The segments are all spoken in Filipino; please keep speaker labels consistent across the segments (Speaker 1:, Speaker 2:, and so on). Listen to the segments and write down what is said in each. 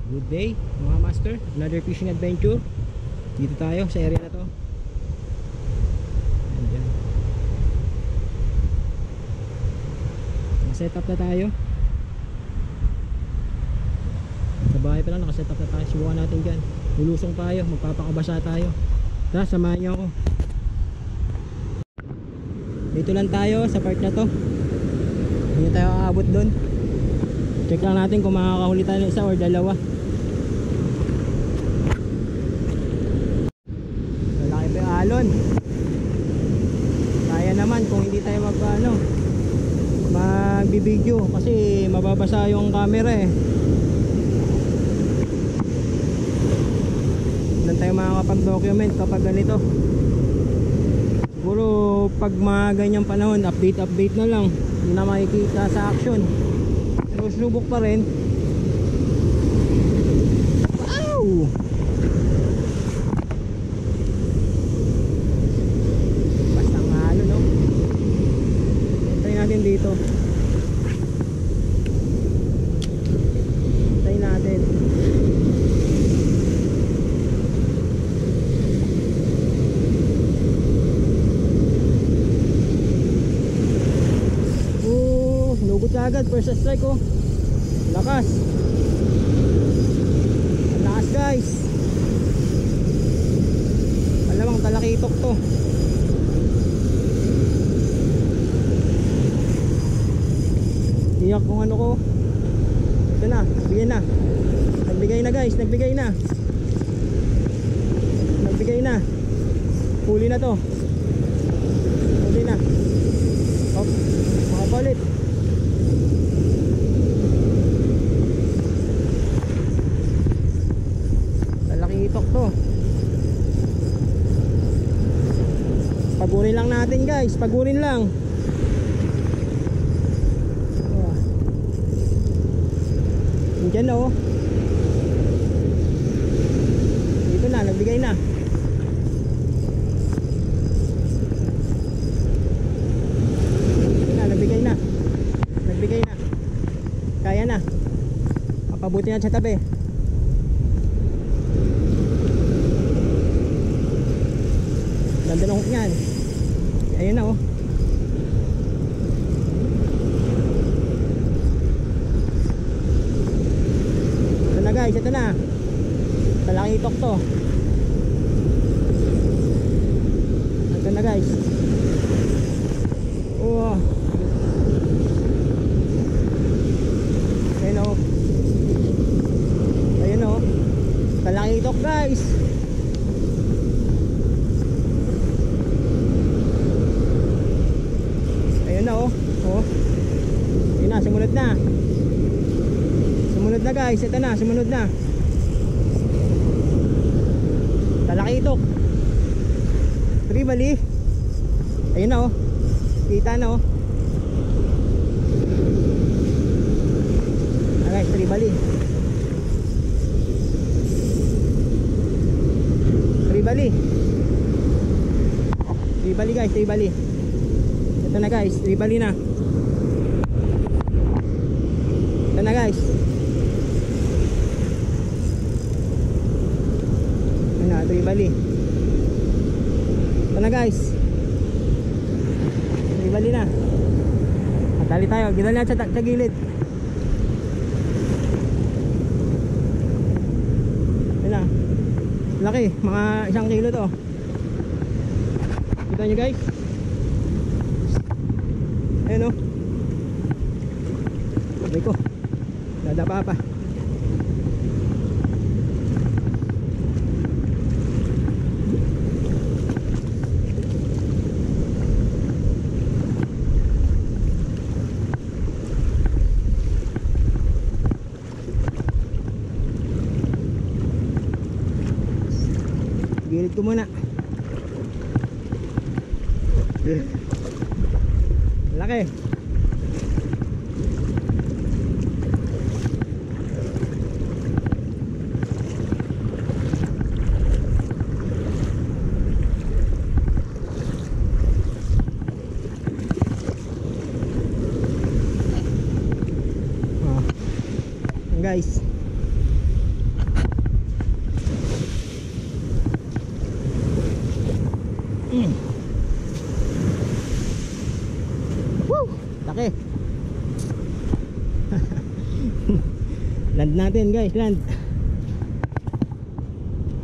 Speaker 1: Good day mga master, another fishing adventure. Dito tayo sa area na to. Ayan. Nakaset up na tayo. Sa bahay pa lang nakaset up na tayo. Subukan natin dyan. Lulusong tayo, magpapakabasa tayo. Tara, samahan nyo ako. Dito lang tayo sa part na to. Hindi tayo aabot doon. Check lang natin kung makakahuli tayo ng isa or dalawa. Malaki pa yung alon. Kaya naman kung hindi tayo magbibideo kasi mababasa yung camera eh. Doon tayo makakapag-document kapag ganito. Siguro pag mga ganyang panahon, update na lang. Hindi na makikita sa action. Pero subok pa rin. Wow! Basta ang halo, no? Hintayin natin dito. Hintayin natin. Nugot agad, first strike oh. Lakas. Ang lakas guys. Alamang talakitok to. Iyak kung ano ko. Ito na, bigay na. Nagbigay na guys, nagbigay na. Nagbigay na. Huli na to. Huli na. Hop, makapalit. Itok to. Pagurin lang natin guys, pagurin lang. Diyan oh. Dito na, nagbigay na. Nagbigay na. Nagbigay na. Kaya na. Papabuti na sa tabi. Ganda ng hook niyan. Ayun na oh. Ito na guys, ito na. Malaking itok to. Ito na guys. Oh. Ayun oh. Ayun oh. Malaking itok guys. Na oh. Oh. Yun na, sumunod na. Sumunod na guys, ito na, sumunod na. Talakitok. Tribali. Ayun na oh. Kita na oh. Ah guys, tribali. Tribali. Tribali guys, tribali. Ito na guys, tribali na. Ito na guys. Ito na, tribali. Ito na guys. Tribali na. Atali tayo, gila na sa gilid. Ito na. Laki, mga 1 kilo to. Kita nyo guys. Ayan o. Sabi ko dadapa pa. Gilid ko muna. Laki. guys. Land natin guys, land.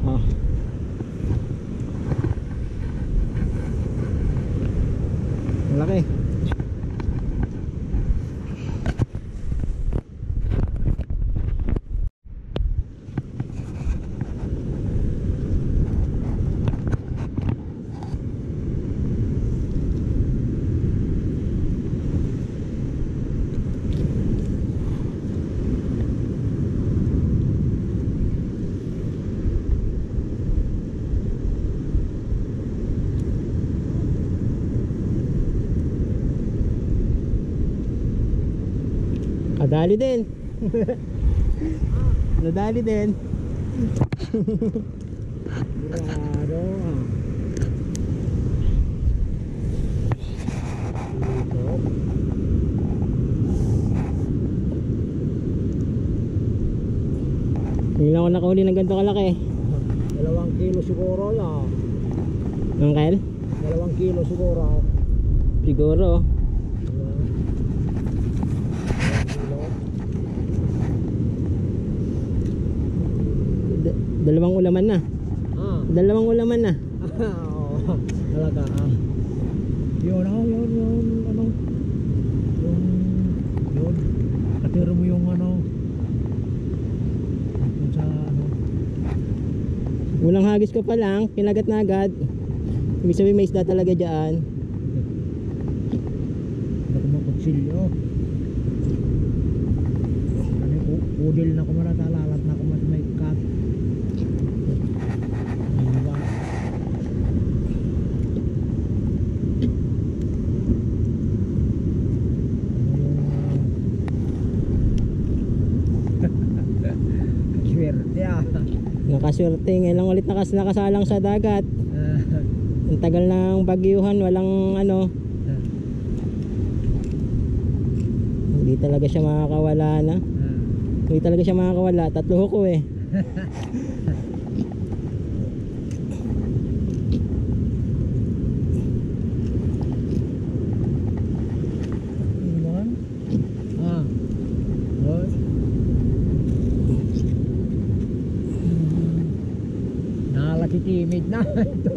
Speaker 1: Oh. Malaki. Nadali din. Nadali din. Burado. Hindi lang ako nakahuli ng ganito kalaki.
Speaker 2: 2 kilo siguro yan.
Speaker 1: Uncle?
Speaker 2: 2 kilo siguro.
Speaker 1: Siguro. Dalawang ulaman na. Dalawang ulaman na.
Speaker 2: Oo. Talaga Yun ano. Yun. Katero mo yung ano. Kung sa ano.
Speaker 1: Unang hagis ko pa lang, kinagat na agad. Ibig sabihin may isda talaga dyan.
Speaker 2: Hindi ko makutsilyo. Udil na ko maratalalat na ko mas may cut.
Speaker 1: Nakaswerte, ngayon lang ulit nakasalang sa dagat. Ang tagal ng bagyuhan, walang ano. Hindi talaga siya makakawala na. Hindi talaga siya makakawala, 3 huko eh.
Speaker 2: Timid na ito.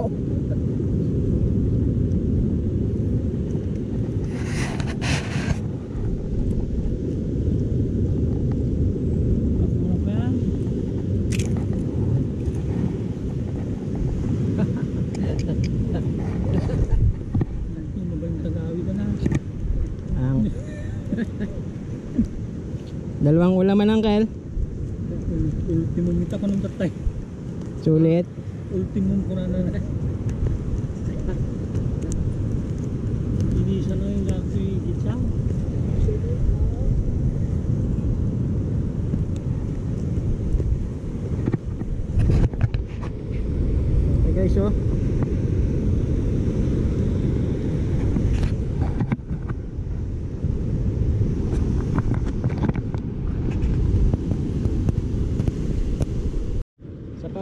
Speaker 1: Dalawang ulaman, Uncle.
Speaker 2: Ultimo mita ko nung tatay.
Speaker 1: Sulit.
Speaker 2: Ultimum ko na na. Inisa na yung gato yung gitsang.
Speaker 1: Okay guys, oh.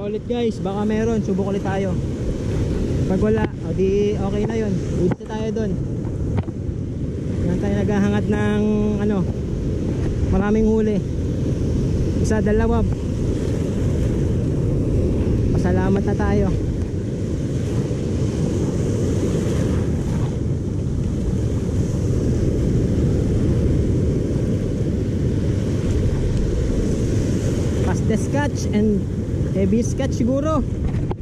Speaker 1: Ulit guys, baka meron, subok ulit tayo. Pag wala, o di okay na yun. Ulit tayo doon. Yan tayo naghahangad ng ano, maraming huli. Isa, dalawa. Pasalamat na tayo. Fastest catch and heavy catch siguro.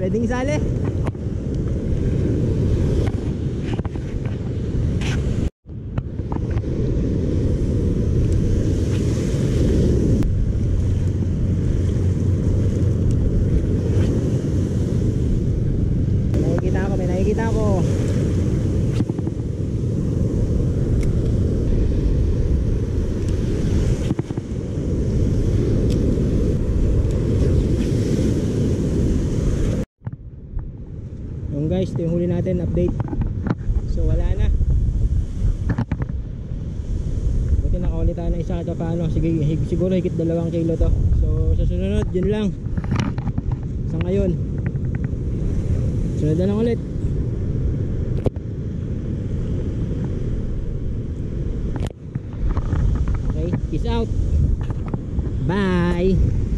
Speaker 1: Pwedeng isali. May nakikita ako. Guys, ito yung huli natin, update. So wala na. Buti nakahuli tayo ng isa at paano. Sige, siguro higit 2 kilo to. So sa sunod, yun lang. Sa ngayon, sunod na lang ulit. Okay, peace out. Bye. Bye.